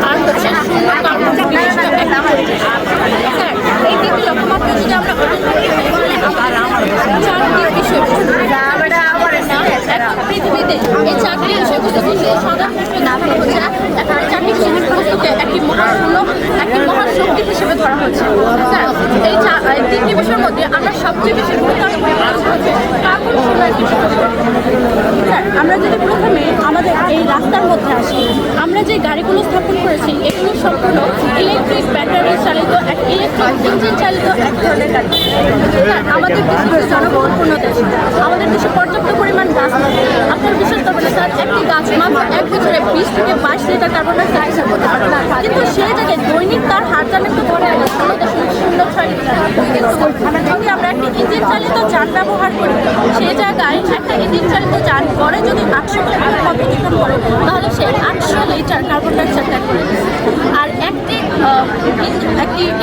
আর হচ্ছে শূন্য কার্বন বিশিষ্ট একটা পরিবেশ। স্যার, এই তিনটি লক্ষ্যমাত্রা যদি আমরা অর্জন করতে পারি তাহলে আমাদের চারটি বিষয়বস্তু এখন পৃথিবীতে এই চারটি বিষয়বস্তুকে সাধারণত না বলা হচ্ছে এখন এই চারটি বিষয়বস্তুকে একটি মহাশূন্য একটি মহাশক্তি হিসেবে ধরা হচ্ছে। স্যার, এই তিনটি বিষয়ের মধ্যে আমরা সবচেয়ে বেশি গুরুত্ব হচ্ছে কার্বন শূন্য একটি বিষয়। স্যার, আমরা যদি প্রথমে আমাদের এই রাস্তার মধ্যে আসি, আমরা যে গাড়িগুলো স্থাপন করেছি এগুলো সম্পূর্ণ ইলেকট্রিক ব্যাটারি চালিত ইলেকট্রিক ইঞ্জিন চালিত এক ধরনের গাড়ি। স্যার, আমাদের দেশ হচ্ছে জনবহুলপূর্ণ দেশ, আমাদের দেশে পর্যাপ্ত পরিমাণ গাছ থাকে। আপনার বিশেষ করবেন স্যার, একটি গাছ মাত্র এক বছরে 20 থেকে 22 লিটার কার্বন ডাই অক্সাইড করতে পারে, কিন্তু সেই জায়গায় দৈনিক তার হার জানেন তো বলে 0.06 লিটার। যদি আমরা একটি ইঞ্জিন চালিত যান ব্যবহার করি, সেই জায়গায় একটা ইঞ্জিন চালিত যান করে যদি 800 কিলোমিটার পথ অতিক্রম করে তাহলে সে 800 লিটার কার্বন ডাই অক্সাইড ত্যাগ করে। আর একটি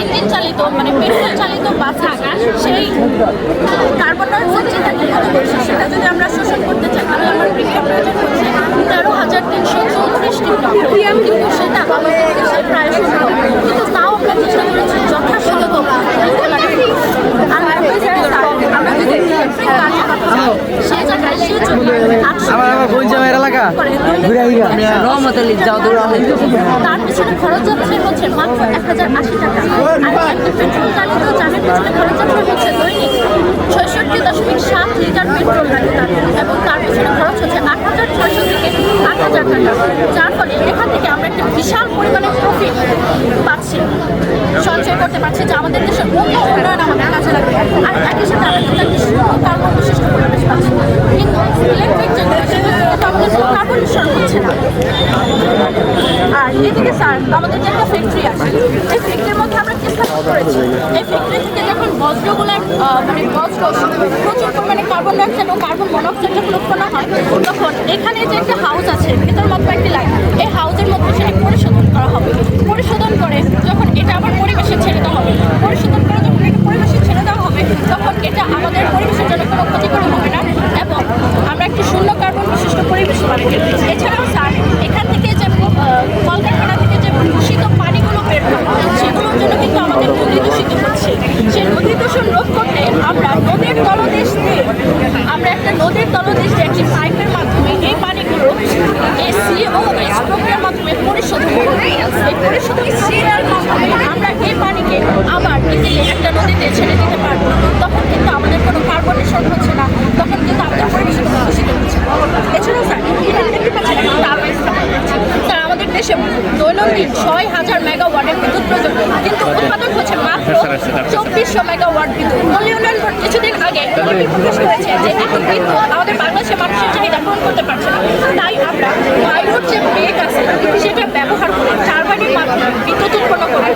ইঞ্জিন চালিত মানে পেট্রোল চালিত বাসে সেই কার্বন ডাই অক্সাইড যে ত্যাগ করছে সেটা যদি আমরা শোষণ করতে চাই তাহলে আমার বৃক্ষের প্রয়োজন হচ্ছে 13,334টি টন, কিন্তু সেটা আমাদের দেশে প্রায় সম্ভব, কিন্তু তাও আমরা চেষ্টা করেছি যথাসম্ভব। আমরা যদি ইলেকট্রিক গাড়ির কথা বলি সেই জায়গায় সে তার পিছনে খরচ যাচ্ছে হচ্ছে মাত্র 1080 টাকা। আর একটি পেট্রোল চালিত যানের পিছনে খরচ যাচ্ছে হচ্ছে দৈনিক 66.7 লিটার পেট্রোল লাগে তার, এবং তার পিছনে খরচ হচ্ছে 8,600 থেকে 8,000 টাকা। যার ফলে এখান থেকে আমরা একটা বিশাল পরিমাণে প্রফিট পাচ্ছি, সঞ্চয় করতে পারছি, যে আমাদের দেশের উন্নয়ন আমাদের কাছে লাগবে। আর একই সাথে আমরা কিন্তু একটি শূন্য কার্বন বিশিষ্ট পরিবেশ পাচ্ছি, কিন্তু ইলেকট্রিক যেগুলো সেগুলো কিন্তু আমাদের কোনো কার্বন নিঃসরণ হচ্ছে না। আর এদিকে স্যার, আমাদের যে একটা ফ্যাক্টরি আছে, এই ফ্যাক্টরির মধ্যে আমরা কি স্থাপন করেছি, এই ফ্যাক্টরি থেকে যখন বজ্রগুলো মানে বজ্র প্রচুর পরিমাণে কার্বন ডাইঅক্সাইড ও কার্বন মনোক্সাইড যখন উৎপন্ন হয়, তখন এখানে যে একটা হাউস আছে ভিতর মাত্র একটি লাইন, এই হাউসের মধ্যে সেটা পরিশোধন করা হবে। পরিশোধন করে যখন এটা আবার পরিবেশে ছেড়ে দেওয়া হবে, পরিশোধন করে যখন এটা পরিবেশে ছেড়ে দেওয়া হবে তখন এটা আমাদের পরিবেশের জন্য কোনো ক্ষতিকর হবে না, এবং আমরা একটি শূন্য কার্বন বিশিষ্ট পরিবেশ পাবো। এছাড়াও স্যার, এখান থেকে যে কলকারখানা থেকে যে দূষিত পানিগুলো বের হয় সেগুলোর জন্য কিন্তু আমাদের নদী দূষিত হচ্ছে। সেই নদী দূষণ রোধ করতে আমরা নদীর তলদেশ দিয়ে একটি পাইপের মাধ্যমে এই পানিগুলো SCOS প্রক্রিয়ার মাধ্যমে পরিশোধন করব। এই পরিশোধন প্রক্রিয়ার মাধ্যমে আমরা এই পানিকে আবার নিজেকে একটা নদীতে ছেড়ে দিতে পারবো। তখন কিন্তু আমাদের কোনো কার্বন নিঃসরণ হচ্ছে না, তখন কিন্তু আমাদের পরিবেশ দূষিত হচ্ছে। এছাড়াও স্যার, এখানে দেখতে পাচ্ছেন একটা টারবাইন স্থাপন করছে। স্যার, আমাদের দেশে দৈনন্দিন 6,000 মেগাওয়াটের বিদ্যুৎ প্রয়োজন, কিন্তু উৎপাদন হচ্ছে মাত্র 2400 মেগাওয়াট বিদ্যুৎ। পল্লী উন্নয়ন বোর্ড কিছুদিন আগে প্রকাশ করেছে যে বিদ্যুৎ আমাদের বাংলাদেশের মানুষের চাহিদা পূরণ করতে পারছে না, তাই আমরা বায়ুর যে বেগ আছে সেটা ব্যবহার করে টারবাইনের মাধ্যমে বিদ্যুৎ উৎপন্ন করি।